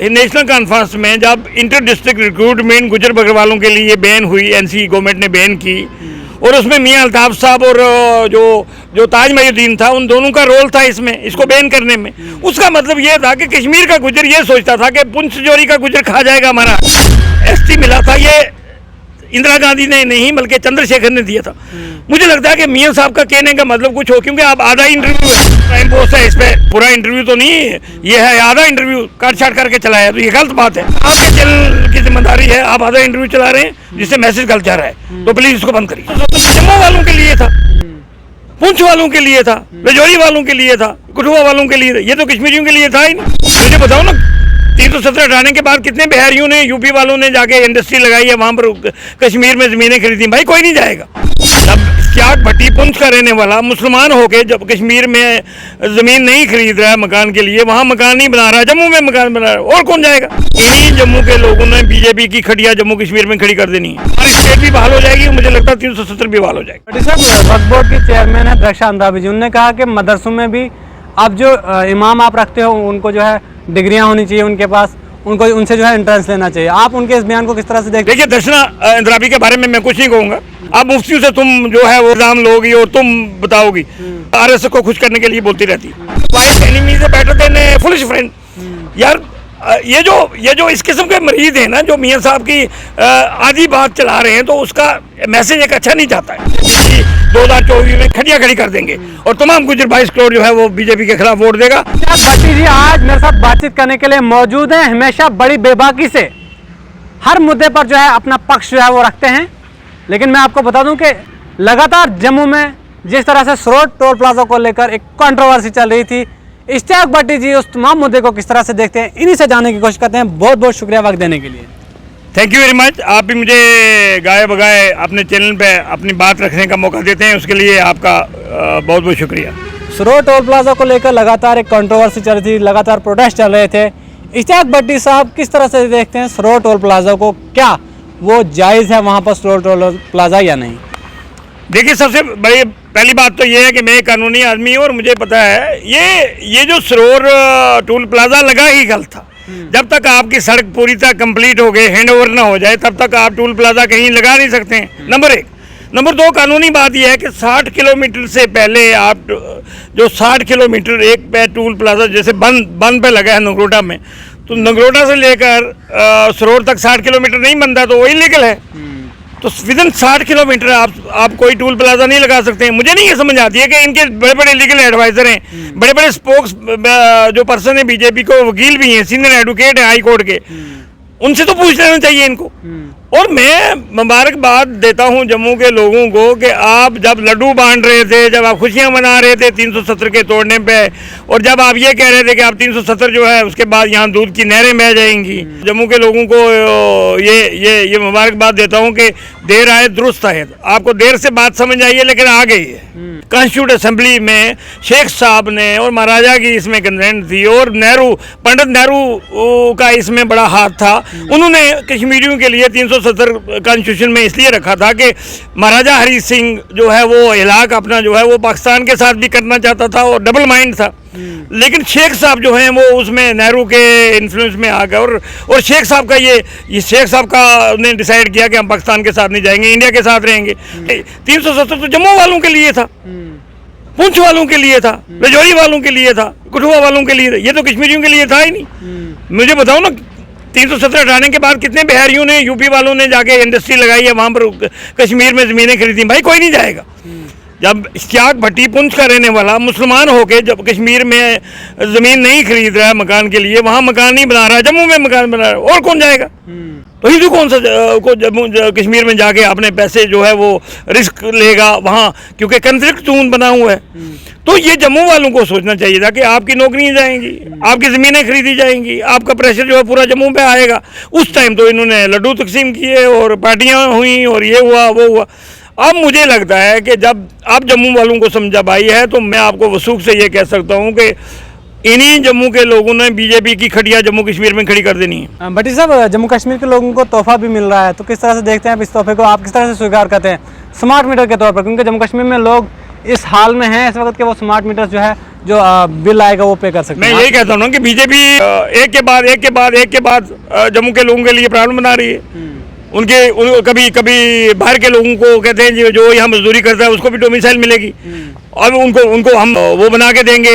National conference में जब inter district recruitment गुजर बकरवालों के लिए बैन हुई, एनसी गवर्नमेंट ने बैन की, और उसमें मियां अल्ताफ साहब और जो ताज महीउद्दीन था, उन दोनों का रोल था इसमें, इसको बैन करने में। उसका मतलब ये था कि कश्मीर का गुजर ये सोचता था कि पुंछ जोरी का गुजर खा जाएगा हमारा। एसटी मिला था, ये इंदिरा गांधी ने नहीं बल्कि चंद्रशेखर ने दिया था। मुझे लगता है कि मियां साहब का कहने का मतलब कुछ हो, क्योंकि आप आधा इंटरव्यू टाइम पोस्ट है, इस पर पूरा इंटरव्यू तो नहीं है, ये है आधा इंटरव्यू काट छाट करके चलाया, तो ये गलत बात है। आपके चैनल की जिम्मेदारी है, आप आधा इंटरव्यू चला रहे हैं जिससे मैसेज गलत जा रहा है, तो प्लीज इसको बंद करिए। तो जम्मू वालों के लिए था, पुंछ वालों के लिए था, राजौरी वालों के लिए था, कठुआ वालों के लिए था, ये तो कश्मीरियों के लिए था ही नहीं। मुझे बताओ ना, 370 हटाने के बाद कितने बिहारियों ने, यूपी वालों ने जाके इंडस्ट्री लगाई है, वहां पर कश्मीर में जमीनें खरीदी। भाई कोई नहीं जाएगा। जब सियाट भट्टी पुंछ का रहने वाला मुसलमान होके जब कश्मीर में जमीन नहीं खरीद रहा है मकान के लिए, वहां मकान नहीं बना रहा, जम्मू में मकान बना रहा है, और कौन जाएगा? इन्हीं जम्मू के लोगों ने बीजेपी की खटिया जम्मू कश्मीर में खड़ी कर देनी है। हमारी स्टेट भी बहाल हो जाएगी, मुझे लगता है 370 भी बहाल हो जाएगी। वक्फ बोर्ड की चेयरमैन है दक्षा अंदाबी जी, उन्होंने कहा कि मदरसों में भी अब जो इमाम आप रखते हो उनको जो है डिग्रियां होनी चाहिए उनके पास, उनको उनसे जो है एंट्रेंस लेना चाहिए। आप उनके इस बयान को किस तरह से देखते हैं? देखिए, दर्शना अंद्राबी के बारे में मैं कुछ नहीं कहूँगा। आप मुफ्तियों से तुम जो है वो इल्जाम लोगी और तुम बताओगी, आरएसएस को खुश करने के लिए बोलती रहती। वाइट एनिमी से बेटर देन फुलिश फ्रेंड। यार ये जो इस किस्म के मरीज हैं ना, जो मियां साहब की आधी बात चला रहे हैं, तो उसका मैसेज एक अच्छा नहीं जाता है। 2024 में खटिया खड़ी कर देंगे और तमाम गुजर 22 करोड़ जो है वो बीजेपी के खिलाफ वोट देगा। भट्टी जी आज मेरे साथ बातचीत करने के लिए मौजूद हैं। हमेशा बड़ी बेबाकी से हर मुद्दे पर जो है अपना पक्ष जो है वो रखते हैं, लेकिन मैं आपको बता दूं कि लगातार जम्मू में जिस तरह से सरोड टोल प्लाजा को लेकर एक कंट्रोवर्सी चल रही थी, इश्तियाक भट्टी जी उस तमाम मुद्दे को किस तरह से देखते हैं, इन्हीं से जानने की कोशिश करते हैं। बहुत बहुत शुक्रिया वक्त देने के लिए। Thank you very much. आप भी मुझे गाए बगाए अपने चैनल पे अपनी बात रखने का मौका देते हैं, उसके लिए आपका बहुत बहुत शुक्रिया। सरोड टोल प्लाजा को लेकर लगातार एक कंट्रोवर्सी चल रही थी, लगातार प्रोटेस्ट चल रहे थे। इश्तियाक भट्टी साहब किस तरह से देखते हैं सरोड टोल प्लाजा को, क्या वो जायज़ है वहाँ पर सरोड टोल प्लाजा या नहीं? देखिए, सबसे बड़ी पहली बात तो ये है कि मैं एक कानूनी आदमी हूँ और मुझे पता है ये जो सरोड टोल प्लाजा लगा ही गलत था। जब तक आपकी सड़क पूरी तरह कंप्लीट हो गई, हैंड ओवर ना हो जाए, तब तक आप टोल प्लाजा कहीं लगा नहीं सकते हैं, नंबर 1। नंबर 2, कानूनी बात यह है कि 60 किलोमीटर से पहले आप जो 60 किलोमीटर एक पे टोल प्लाजा जैसे बंद पे लगा है नगरोटा में, तो नगरोटा से लेकर सरोड तक 60 किलोमीटर नहीं बनता, तो वो इलीगल है। तो विदिन 60 किलोमीटर आप कोई टोल प्लाजा नहीं लगा सकते हैं। मुझे नहीं ये समझ आती है कि इनके बड़े बड़े लीगल एडवाइजर हैं, बड़े बड़े स्पोक्स जो पर्सन है बीजेपी को, वकील भी हैं, सीनियर एडवोकेट हैं हाई कोर्ट के, उनसे तो पूछ लेना चाहिए इनको। और मैं मुबारकबाद देता हूं जम्मू के लोगों को कि आप जब लड्डू बांट रहे थे, जब आप खुशियां मना रहे थे 370 के तोड़ने पे, और जब आप ये कह रहे थे कि आप 370 जो है उसके बाद यहाँ दूध की नहरें बह जाएंगी, जम्मू के लोगों को ये मुबारकबाद देता हूं कि देर आए दुरुस्त आए। आपको देर से बात समझ आई है, लेकिन आ गई है। कॉन्स्टिट्यूट असेंबली में शेख साहब ने और महाराजा की इसमें कंसेंट थी, और पंडित नेहरू का इसमें बड़ा हाथ था। उन्होंने कश्मीरियों के लिए 370 कॉन्स्टिट्यूशन में इसलिए रखा था कि महाराजा हरी सिंह जो है वो इलाका अपना जो है वो पाकिस्तान के साथ भी करना चाहता था और डबल माइंड था। लेकिन शेख साहब जो हैं वो उसमें नेहरू के इन्फ्लुएंस में आ गए, और शेख साहब का ये शेख साहब का ने डिसाइड किया कि हम पाकिस्तान के साथ नहीं जाएंगे, इंडिया के साथ रहेंगे। 370 तो जम्मू वालों के लिए था, पुंछ वालों के लिए था, राजौरी वालों के लिए था, कठुआ वालों के लिए था, ये तो कश्मीरियों के लिए था ही नहीं। मुझे बताओ ना, 370 हटाने के बाद कितने बिहारियों ने, यूपी वालों ने जाके इंडस्ट्री लगाई है, वहां पर कश्मीर में जमीनें खरीदी। भाई कोई नहीं जाएगा। जब इश्तियाक भट्टी पुंछ का रहने वाला मुसलमान होके जब कश्मीर में जमीन नहीं खरीद रहा है मकान के लिए, वहां मकान नहीं बना रहा है, जम्मू में मकान बना रहा है, और कौन जाएगा? तो हिंदू कौन सा को जम्मू कश्मीर में जाके अपने पैसे जो है वो रिस्क लेगा वहाँ, क्योंकि कंफ्लिक्ट जोन बना हुआ है। तो ये जम्मू वालों को सोचना चाहिए था कि आपकी नौकरियाँ जाएंगी, आपकी ज़मीनें खरीदी जाएंगी, आपका प्रेशर जो है पूरा जम्मू पे आएगा। उस टाइम तो इन्होंने लड्डू तकसीम किए और पार्टियाँ हुई और ये हुआ वो हुआ। अब मुझे लगता है कि जब आप जम्मू वालों को समझ आई है, तो मैं आपको वसूख से ये कह सकता हूँ कि इन्हीं जम्मू के लोगों ने बीजेपी की खटिया जम्मू कश्मीर में खड़ी कर देनी है। भट्टी साहब, जम्मू कश्मीर के लोगों को तोहफा भी मिल रहा है, तो किस तरह से देखते हैं आप इस तोहफे को? आप किस तरह से स्वीकार करते हैं स्मार्ट मीटर के तौर पर? क्योंकि जम्मू कश्मीर में लोग इस हाल में हैं इस वक्त के वो स्मार्ट मीटर जो है जो बिल आएगा वो पे कर सकते मैं हैं। यही कहता हूँ ना कि बीजेपी एक के बाद जम्मू के लोगों के लिए प्रॉब्लम बना रही है। कभी कभी बाहर के लोगों को कहते हैं जो यहाँ मजदूरी करता है उसको भी डोमिसाइल मिलेगी, और उनको हम वो बना के देंगे,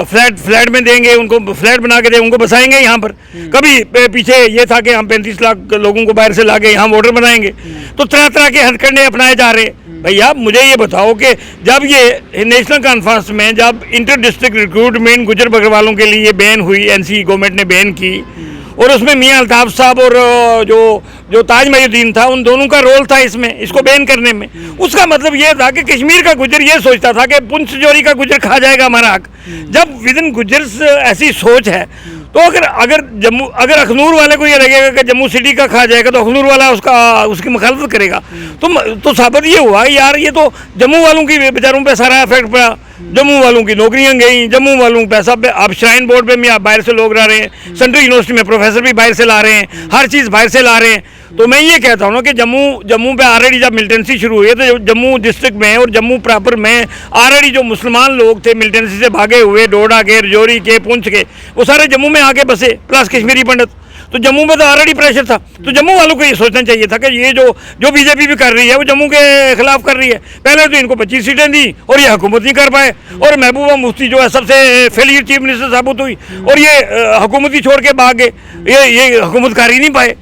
फ्लैट में देंगे, उनको फ्लैट बना के देंगे, उनको बसाएंगे यहाँ पर। कभी पीछे ये था कि हम 35 लाख लोगों को बाहर से लाके यहाँ वोटर बनाएंगे। तो तरह तरह के हथकंडे अपनाए जा रहे हैं। भैया मुझे ये बताओ कि जब ये नेशनल कॉन्फ्रेंस में जब इंटर डिस्ट्रिक्ट रिक्रूटमेंट गुजर बकरवालों के लिए बैन हुई, एनसी गवर्नमेंट ने बैन की, और उसमें मियां अल्ताफ साहब और जो ताज महीउद्दीन था, उन दोनों का रोल था इसमें, इसको बैन करने में। उसका मतलब ये था कि कश्मीर का गुजर ये सोचता था कि पुंछ जोरी का गुजर खा जाएगा हमारा हक। जब विद इन गुजर्स ऐसी सोच है, तो अगर अखनूर वाले को ये लगेगा कि जम्मू सिटी का खा जाएगा, तो अखनूर वाला उसकी मुखालफत करेगा। तो साबित ये हुआ यार, ये तो जम्मू वालों की बेचारों पे सारा इफेक्ट पड़ा। जम्मू वालों की नौकरियां गई, जम्मू वालों को पैसा अब श्राइन बोर्ड पे भी आप बाहर से लोग ला रहे हैं, सेंट्रल यूनिवर्सिटी में प्रोफेसर भी बाहर से ला रहे हैं, हर चीज़ बाहर से ला रहे हैं। तो मैं ये कहता हूँ ना कि जम्मू पे ऑलरेडी जब मिलिटेंसी शुरू हुई है, तो जम्मू डिस्ट्रिक्ट में और जम्मू प्रॉपर में ऑलरेडी जो मुसलमान लोग थे मिलिटेंसी से भागे हुए, डोडा के, रजौरी के, पुंछ के, वो सारे जम्मू में आके बसे, प्लस कश्मीरी पंडित। तो जम्मू में तो ऑलरेडी प्रेशर था। तो जम्मू वालों को ये सोचना चाहिए था कि ये जो बीजेपी भी कर रही है वो जम्मू के खिलाफ कर रही है। पहले तो इनको 25 सीटें दी और ये हुकूमत नहीं कर पाए, और महबूबा मुफ्ती जो है सबसे फेलियर चीफ मिनिस्टर साबित हुई, और ये हुकूमत ही छोड़ के भाग गए, ये हुकूमत कर ही नहीं पाए।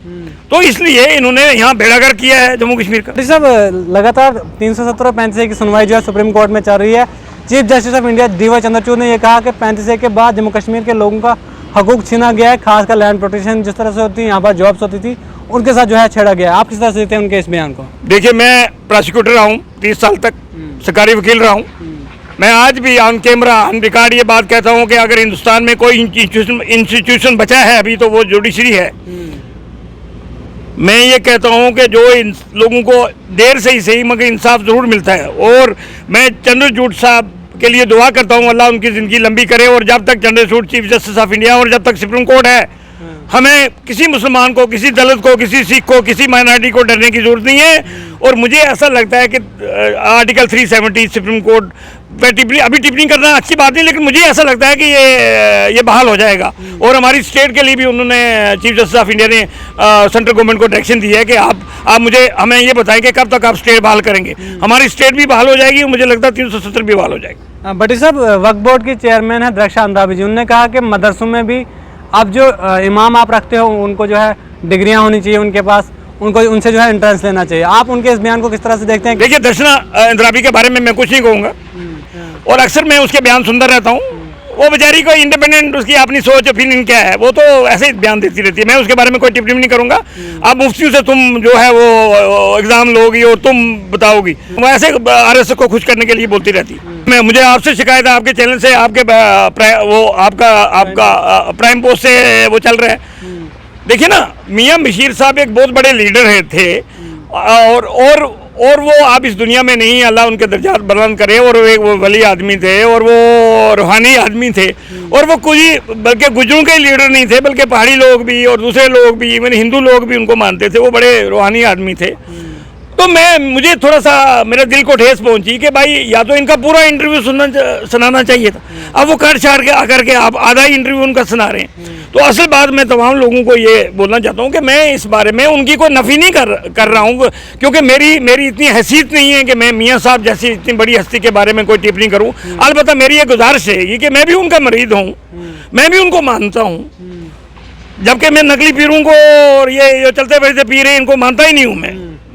तो इसलिए इन्होंने यहाँ बेड़ागर किया है जम्मू कश्मीर का। साहब लगातार 317 35 की सुनवाई जो है सुप्रीम कोर्ट में चल रही है। Chief justice of India DY Chandrachud ने यह कहा कि 35 के बाद जम्मू कश्मीर के लोगों का हकूक छीना गया है, खासकर लैंड प्रोटेक्शन जिस तरह से होती है, यहाँ पर जॉब्स होती थी, उनके साथ जो है छेड़ा गया है। आप किस तरह से देखते हैं उनके इस बयान को? देखिए, मैं प्रोसिक्यूटर रहा हूँ 30 साल तक, सरकारी वकील रहा हूँ। मैं आज भी ऑन कैमरा ऑन रिकॉर्ड ये बात कहता हूँ कि अगर हिंदुस्तान में कोई इंस्टीट्यूशन बचा है अभी, तो वो जुडिशरी है। मैं ये कहता हूँ कि जो इन लोगों को देर से ही सही मगर इंसाफ ज़रूर मिलता है, और मैं चंद्रचूड़ साहब के लिए दुआ करता हूँ अल्लाह उनकी ज़िंदगी लंबी करे। और जब तक Chandrachud chief justice of India और जब तक सुप्रीम कोर्ट है, हमें किसी मुसलमान को, किसी दलित को, किसी सिख को, किसी माइनॉरिटी को डरने की ज़रूरत नहीं है। और मुझे ऐसा लगता है कि आर्टिकल 370 सुप्रीम कोर्ट पे अभी टिप्पणी करना अच्छी बात नहीं, लेकिन मुझे ऐसा लगता है कि ये बहाल हो जाएगा। और हमारी स्टेट के लिए भी उन्होंने, चीफ जस्टिस ऑफ इंडिया ने सेंट्रल गवर्नमेंट को डायरेक्शन दी है कि हमें ये बताएं कि कब तक आप स्टेट बहाल करेंगे। हमारी स्टेट भी बहाल हो जाएगी, और मुझे लगता है 370 भी बहाल हो जाएगी। भट्टी साहब, वक्फ बोर्ड की चेयरमैन है द्रक्षा अंद्राबी जी, उन्होंने कहा कि मदरसों में भी अब जो इमाम आप रखते हो उनको जो है डिग्रियां होनी चाहिए उनके पास, उनसे जो है एंट्रेंस लेना चाहिए। आप उनके इस बयान को किस तरह से देखते हैं? देखिए, दर्शना अंद्राबी के बारे में मैं कुछ नहीं कहूँगा, और अक्सर मैं उसके बयान सुनता रहता हूँ। वो बेचारी को इंडिपेंडेंट उसकी अपनी सोच ओपिनियन क्या है, वो तो ऐसे ही बयान देती रहती है। मैं उसके बारे में कोई टिप्पणी नहीं करूँगा। अब मुफ्तियों से तुम जो है वो एग्जाम लोगी और तुम बताओगी, वो ऐसे RSS को खुश करने के लिए बोलती रहती है। मुझे आपसे शिकायत है, आपके चैनल से, आपका प्राइम पोस्ट से वो चल रहा है। देखिए ना, मियां बशीर साहब एक बहुत बड़े लीडर थे, और वो आप इस दुनिया में नहीं, अल्लाह उनके दर्जात बुलंद करे, और वो वली आदमी थे, और वो रूहानी आदमी थे, और वो बल्कि गुजरों के लीडर नहीं थे, बल्कि पहाड़ी लोग भी और दूसरे लोग भी, इवन हिंदू लोग भी उनको मानते थे। वो बड़े रूहानी आदमी थे। तो मुझे थोड़ा सा मेरे दिल को ठेस पहुंची कि भाई या तो इनका पूरा इंटरव्यू सुनाना चाहिए था। अब वो काट छाट के आकर के आप आधा ही इंटरव्यू उनका सुना रहे हैं। तो असल बात मैं तमाम लोगों को ये बोलना चाहता हूँ कि मैं इस बारे में उनकी कोई नफ़ी नहीं कर रहा हूँ, क्योंकि मेरी इतनी हैसियत नहीं है कि मैं मियाँ साहब जैसी इतनी बड़ी हस्ती के बारे में कोई टिप्पणी करूँ। अलबत्ता मेरी ये गुजारिश है कि मैं भी उनका मरीद हूँ, मैं भी उनको मानता हूँ, जबकि मैं नकली पीरों को और ये चलते फिरते पीर हैं इनको मानता ही नहीं हूँ।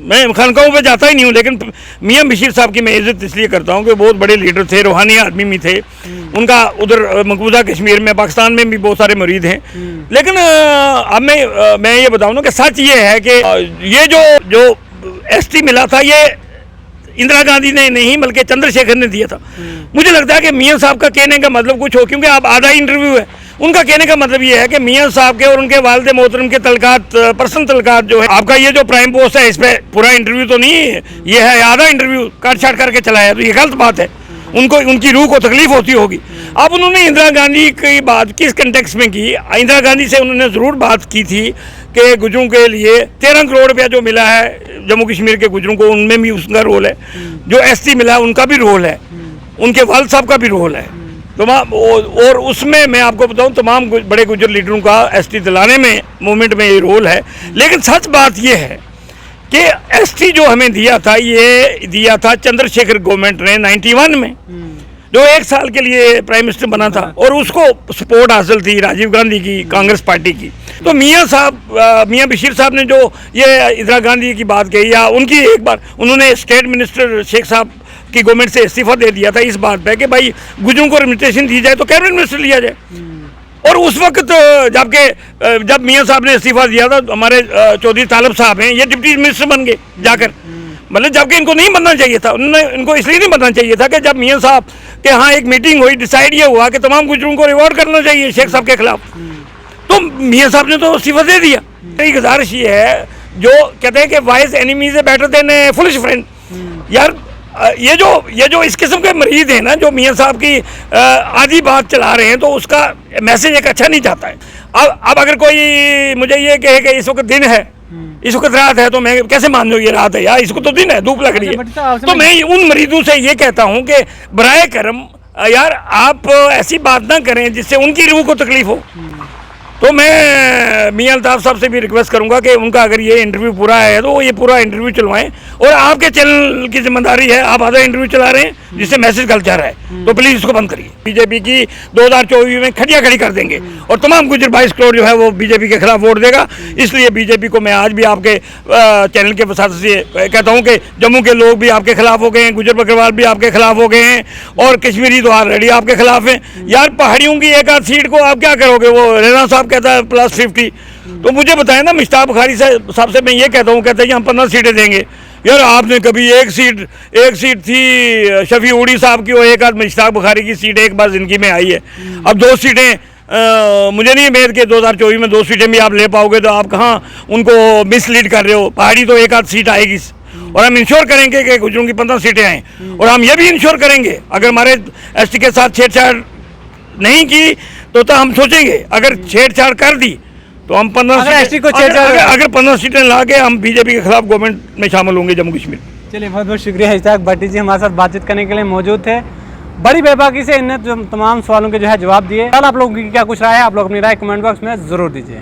मैं खानकाहों पे जाता ही नहीं हूँ, लेकिन मियां बशीर साहब की मैं इज़्ज़त इसलिए करता हूँ कि बहुत बड़े लीडर थे, रूहानी आदमी भी थे। उनका उधर मकबूजा कश्मीर में, पाकिस्तान में भी बहुत सारे मुरीद हैं। लेकिन अब मैं ये बताऊँ ना कि सच ये है कि ये जो ST मिला था, ये इंदिरा गांधी ने नहीं बल्कि चंद्रशेखर ने दिया था। मुझे लगता है कि मियाँ साहब का कहने का मतलब कुछ हो, क्योंकि आप आधा इंटरव्यू है। उनका कहने का मतलब ये है कि मियाँ साहब के और उनके वालिद मोहतरम के तलकात, पर्सनल तलकात जो है, आपका ये जो प्राइम पोस्ट है इस पर पूरा इंटरव्यू तो नहीं है, ये है आधा इंटरव्यू काट छाट करके चलाया, तो ये गलत बात है। उनकी रूह को तकलीफ होती होगी। अब उन्होंने इंदिरा गांधी की बात किस कंटेक्स्ट में की? इंदिरा गांधी से उन्होंने ज़रूर बात की थी कि गुजरों के लिए 13 करोड़ रुपया जो मिला है जम्मू कश्मीर के गुजरों को, उनमें भी उसका रोल है। जो ST मिला है उनका भी रोल है, उनके वालिद साहब का भी रोल है। तमाम और उसमें मैं आपको बताऊं तमाम बड़े गुजर लीडरों का एसटी दिलाने में मूवमेंट में ये रोल है। लेकिन सच बात ये है कि एसटी जो हमें दिया था, ये दिया था चंद्रशेखर गवर्नमेंट ने 91 में, जो 1 साल के लिए प्राइम मिनिस्टर बना था, और उसको सपोर्ट हासिल थी राजीव गांधी की, कांग्रेस पार्टी की। तो मियाँ बशीर साहब ने जो ये इंदिरा गांधी की बात कही, या उनकी एक बार उन्होंने स्टेट मिनिस्टर शेख साहब की गवर्नमेंट से इस्तीफा दे दिया था इस बात पे कि भाई गुजरों को रिमिटेशन दी जाए तो कैबिनेट मिनिस्टर लिया जाए। और उस वक्त जब मियाँ साहब ने इस्तीफा दिया था, हमारे चौधरी तालब साहब हैं, ये डिप्टी मिनिस्टर बन गए जाकर, मतलब जबकि इनको नहीं बनना चाहिए था। उन्होंने इनको इसलिए नहीं बनना चाहिए था कि जब मियाँ साहब के यहाँ एक मीटिंग हुई, डिसाइड ये हुआ कि तमाम गुजरों को रिवॉर्ड करना चाहिए शेख साहब के खिलाफ, तो मियाँ साहब ने तो इस्तीफा दे दिया। मेरी गुजारिश ये है, जो कहते हैं कि wise enemy is better than A foolish friend, यार ये जो इस किस्म के मरीज हैं ना, जो मियाँ साहब की आधी बात चला रहे हैं, तो उसका मैसेज एक अच्छा नहीं जाता है। अब अगर कोई मुझे ये कहे कि इस वक्त दिन है, इस वक्त रात है, तो मैं कैसे मान लूँ ये रात है यार, इसको तो दिन है, धूप लग रही है। तो मैं उन मरीजों से ये कहता हूँ कि बराए करम यार आप ऐसी बात ना करें जिससे उनकी रूह को तकलीफ हो। तो मैं मियां अल्ताफ साहब से भी रिक्वेस्ट करूंगा कि उनका अगर ये इंटरव्यू पूरा है तो ये पूरा इंटरव्यू चलवाएं, और आपके चैनल की जिम्मेदारी है, आप आधा इंटरव्यू चला रहे हैं जिससे मैसेज गलत जा रहा है, तो प्लीज़ इसको बंद करिए। बीजेपी की 2024 में खड़िया खड़ी कर देंगे, और तमाम गुजर 22 करोड़ जो है वो बीजेपी के खिलाफ वोट देगा। इसलिए बीजेपी को मैं आज भी आपके चैनल के वसात से कहता हूँ कि जम्मू के लोग भी आपके खिलाफ हो गए हैं, गुजर बकरवाल भी आपके खिलाफ हो गए हैं, और कश्मीरी तो ऑलरेडी आपके खिलाफ हैं। यार पहाड़ियों की एक आध सीट को आप क्या करोगे? वो रेना साहब कहता है +50, तो मुझे बताएं ना, मुश्ताक बुखारी साहब से मैं ये कहता हूँ, कहते हैं हम 15 सीटें देंगे। यार आपने कभी एक सीट थी शफी उड़ी साहब की, वो एक आध मुश्ताक बुखारी की सीट एक बार जिंदगी में आई है। अब 2 सीटें मुझे नहीं उम्मीद कि 2024 में 2 सीटें भी आप ले पाओगे, तो आप कहाँ उनको मिसलीड कर रहे हो। पहाड़ी तो एक आध सीट आएगी, और हम इंश्योर करेंगे कि गुजरों की 15 सीटें आएँ, और हम ये भी इंश्योर करेंगे अगर हमारे एसटी के साथ छेड़छाड़ नहीं की तो हम सोचेंगे, अगर छेड़छाड़ कर दी तो हम 15 अगर 15 सीटें ला के हम बीजेपी के खिलाफ गवर्नमेंट में शामिल होंगे जम्मू कश्मीर। चलिए, बहुत बहुत शुक्रिया इश्ताक भट्टी जी, हमारे साथ बातचीत करने के लिए मौजूद थे। बड़ी बेबाकी से इन्हें तमाम सवालों के जो है जवाब दिए। कल आप लोगों की क्या कुछ राय है, आप लोग अपनी राय कमेंट बॉक्स में ज़रूर दीजिए।